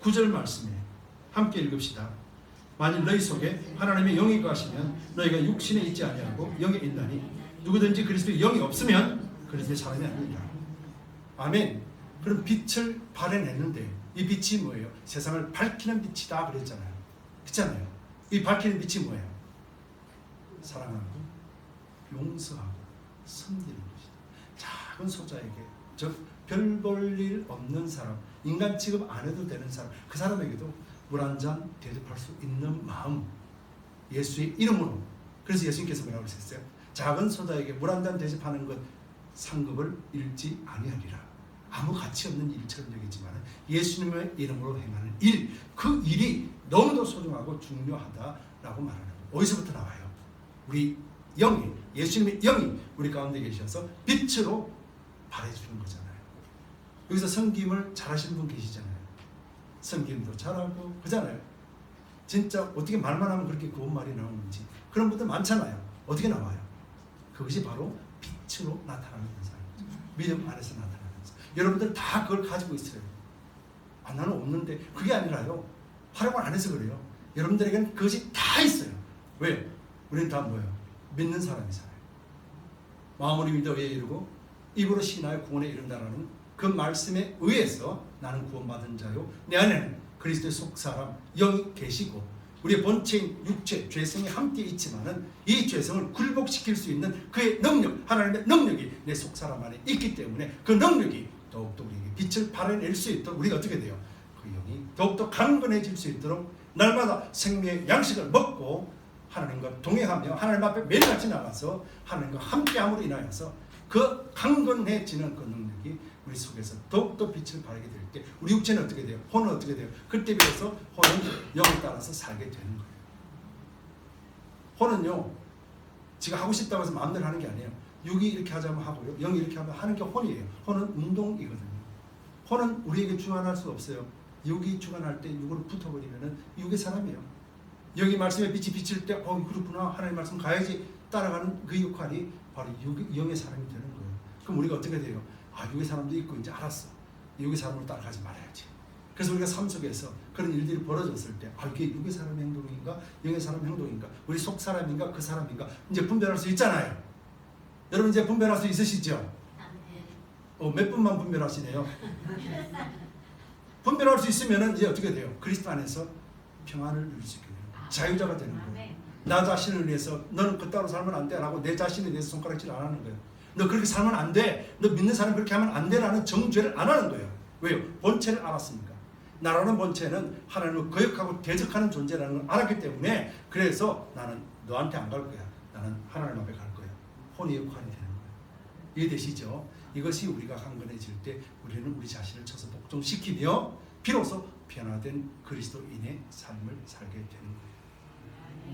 9절 말씀에 함께 읽읍시다. 만일 너희 속에 하나님의 영이 거하시면 너희가 육신에 있지 아니하고 영에 있나니 누구든지 그리스도의 영이 없으면 그리스도의 사람이 아닙니다. 아멘. 그럼 빛을 발해냈는데 이 빛이 뭐예요? 세상을 밝히는 빛이다 그랬잖아요. 그렇잖아요. 이 밝히는 빛이 뭐예요? 사랑하고 용서하고 섬기는 것이다. 작은 소자에게, 즉 별 볼 일 없는 사람, 인간 취급 안 해도 되는 사람, 그 사람에게도 물 한 잔 대접할 수 있는 마음, 예수의 이름으로. 그래서 예수님께서 뭐라고 하셨어요? 작은 소자에게 물 한 잔 대접하는 것 상급을 잃지 아니하리라. 아무 가치 없는 일처럼 여기지만 예수님의 이름으로 행하는 일, 그 일이 너무도 소중하고 중요하다라고 말하는 거예요. 어디서부터 나와요? 우리 영이, 예수님의 영이 우리 가운데 계셔서 빛으로 발해주는 거잖아요. 여기서 섬김을 잘하시는 분 계시잖아요. 섬김도 잘하고 그잖아요. 진짜 어떻게 말만 하면 그렇게 고운 말이 나오는지 그런 분들 많잖아요. 어떻게 나와요? 그것이 바로 빛으로 나타나는 사람이죠. 믿음 안에서 나타나는 사람. 여러분들 다 그걸 가지고 있어요. 아, 나는 없는데. 그게 아니라요, 활용을 안 해서 그래요. 여러분들에게는 그것이 다 있어요. 왜요? 우리는 다 뭐예요? 믿는 사람이 살아요. 마음으로 믿어 의에 이르고 입으로 신하여 구원에 이른다라는 그 말씀에 의해서 나는 구원받은 자요, 내 안에는 그리스도의 속사람 영이 계시고 우리의 본체인 육체, 죄성이 함께 있지만은 이 죄성을 굴복시킬 수 있는 그의 능력, 하나님의 능력이 내 속사람 안에 있기 때문에 그 능력이 더욱더 우리에게 빛을 발해낼 수 있도록 우리가 어떻게 돼요? 그 영이 더욱더 강건해질 수 있도록 날마다 생명의 양식을 먹고 하나님과 동행하며 하나님 앞에 매일같이 나가서 하나님과 함께함으로 인하여서 그 강건해지는 그 능력이 우리 속에서 더욱더 빛을 발하게 될 때 우리 육체는 어떻게 돼요? 혼은 어떻게 돼요? 그때 비해서 혼은 영을 따라서 살게 되는 거예요. 혼은요, 지가 하고 싶다고 해서 마음대로 하는 게 아니에요. 육이 이렇게 하자면 하고요, 영이 이렇게 하면 하는 게 혼이에요. 혼은 운동이거든요. 혼은 우리에게 주관할 수 없어요. 육이 주관할 때 육으로 붙어버리면 육의 사람이에요. 여기 말씀에 빛이 비칠 때 그렇구나, 하나님 말씀 가야지 따라가는 그 역할이 바로 영의 사람이 되는 거예요. 그럼 우리가 어떻게 돼요? 육의 사람도 있고 이제 알았어. 육의 사람으로 따라가지 말아야지. 그래서 우리가 삶 속에서 그런 일들이 벌어졌을 때 이게 육의 사람의 행동인가 영의 사람의 행동인가, 우리 속 사람인가 그 사람인가 이제 분별할 수 있잖아요. 여러분 이제 분별할 수 있으시죠? 몇 분만 분별하시네요. 분별할 수 있으면 이제 어떻게 돼요? 그리스도 안에서 평안을 누릴 수 있게 돼요. 자유자가 되는 거예요. 나 자신을 위해서 너는 그따로 살면 안 돼 라고 내 자신에 대해서 손가락질 안 하는 거예요. 너 그렇게 살면 안 돼, 너 믿는 사람 그렇게 하면 안 돼 라는 정죄를 안 하는 거예요. 왜요? 본체를 알았으니까. 나라는 본체는 하나님을 거역하고 대적하는 존재라는 걸 알았기 때문에, 그래서 나는 너한테 안 갈 거야, 나는 하나님 앞에 갈 거야. 혼의 역할이 되는 거예요. 이해되시죠? 이것이 우리가 강건해질 때 우리는 우리 자신을 쳐서 복종시키며 비로소 변화된 그리스도인의 삶을 살게 되는 거예요.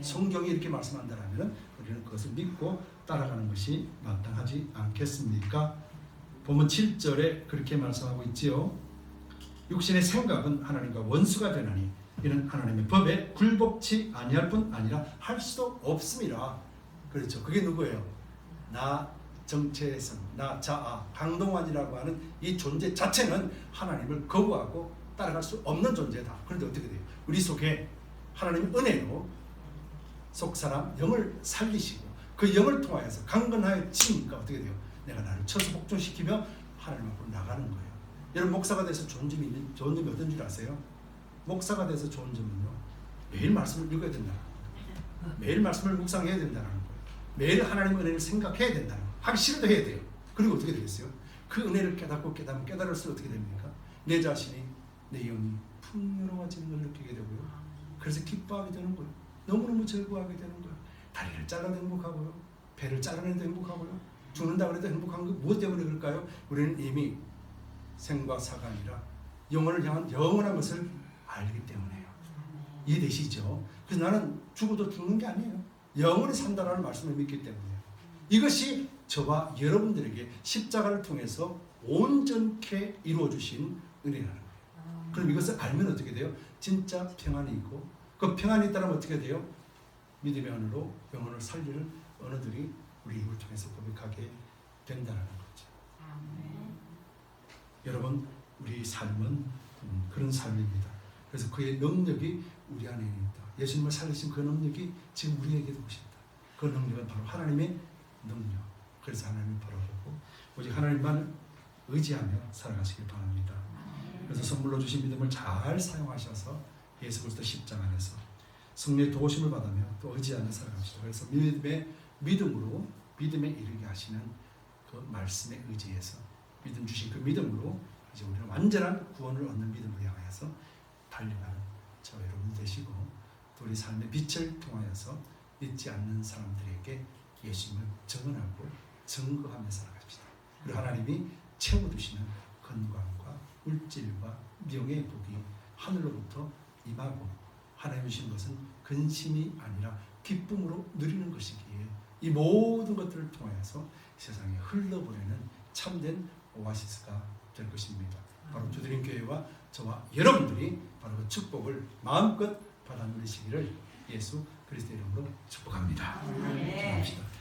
성경이 이렇게 말씀한다면 우리는 그것을 믿고 따라가는 것이 마땅하지 않겠습니까? 본문 7절에 그렇게 말씀하고 있지요. 육신의 생각은 하나님과 원수가 되나니 이는 하나님의 법에 굴복치 아니할 뿐 아니라 할 수도 없습니다. 그렇죠. 그게 누구예요? 나 정체성, 나 자아, 강동원이라고 하는 이 존재 자체는 하나님을 거부하고 따라갈 수 없는 존재다. 그런데 어떻게 돼요? 우리 속에 하나님의 은혜로 속사람 영을 살리시고 그 영을 통하여서 강건하여 지니까 어떻게 돼요? 내가 나를 쳐서 복종시키며 하나님 앞으로 나가는 거예요. 여러분 목사가 돼서 좋은 점이 어떤 줄 아세요? 목사가 돼서 좋은 점은요, 매일 말씀을 읽어야 된다는 거예요. 매일 말씀을 묵상해야 된다는 거예요. 매일 하나님의 은혜를 생각해야 된다는 거예요. 하기 싫어도 해야 돼요. 그리고 어떻게 되겠어요? 그 은혜를 깨달을수록 어떻게 됩니까? 내 자신이, 내 영이 풍요로워지는 걸 느끼게 되고요. 그래서 기뻐하게 되는 거예요. 너무너무 즐거워하게 되는 거예요. 다리를 잘라도 행복하고요, 배를 자르는데도 행복하고요, 죽는다 그래도 행복한 거 무엇 때문에 그럴까요? 우리는 이미 생과 사가 아니라 영혼을 향한 영원한 것을 알기 때문에요. 이해되시죠? 그래서 나는 죽어도 죽는 게 아니에요. 영원히 산다라는 말씀을 믿기 때문에요. 이것이 저와 여러분들에게 십자가를 통해서 온전케 이루어주신 은혜라는 거예요. 그럼 이것을 알면 어떻게 돼요? 진짜 평안이 있고 그 평안이 있다면 어떻게 돼요? 믿음의 언어로 영혼을 살리는 언어들이 우리 입을 통해서 고백하게 된다는 거죠. 여러분 우리 삶은 그런 삶입니다. 그래서 그의 능력이 우리 안에 있다. 예수님을 살리신 그 능력이 지금 우리에게도 오십니다. 그 능력은 바로 하나님의 능력. 그래서 하나님을 바라보고 오직 하나님만 의지하며 살아가시길 바랍니다. 그래서 선물로 주신 믿음을 잘 사용하셔서 예수 그리스도 십자가 안에서 성령의 도우심을 받으며 또 의지하며 살아갑시다. 그래서 믿음으로 믿음에 이르게 하시는 그 말씀에 의지해서 믿음 주신 그 믿음으로 이제 우리는 완전한 구원을 얻는 믿음으로 향해서 달려가는 저 여러분 되시고 또 우리 삶의 빛을 통하여서 믿지 않는 사람들에게 예수님을 증언하고 증거하며 살아갑시다. 그리고 하나님이 채워두시는 건강과 물질과 명예의 복이 하늘로부터 임하고 하나님 주신 것은 근심이 아니라 기쁨으로 누리는 것이기에 이 모든 것들을 통하여서 세상에 흘러보내는 참된 오아시스가 될 것입니다. 바로 두드림 교회와 저와 여러분들이 바로 그 축복을 마음껏 받아 누리시기를 예수 그리스도의 이름으로 축복합니다. 기도합시다.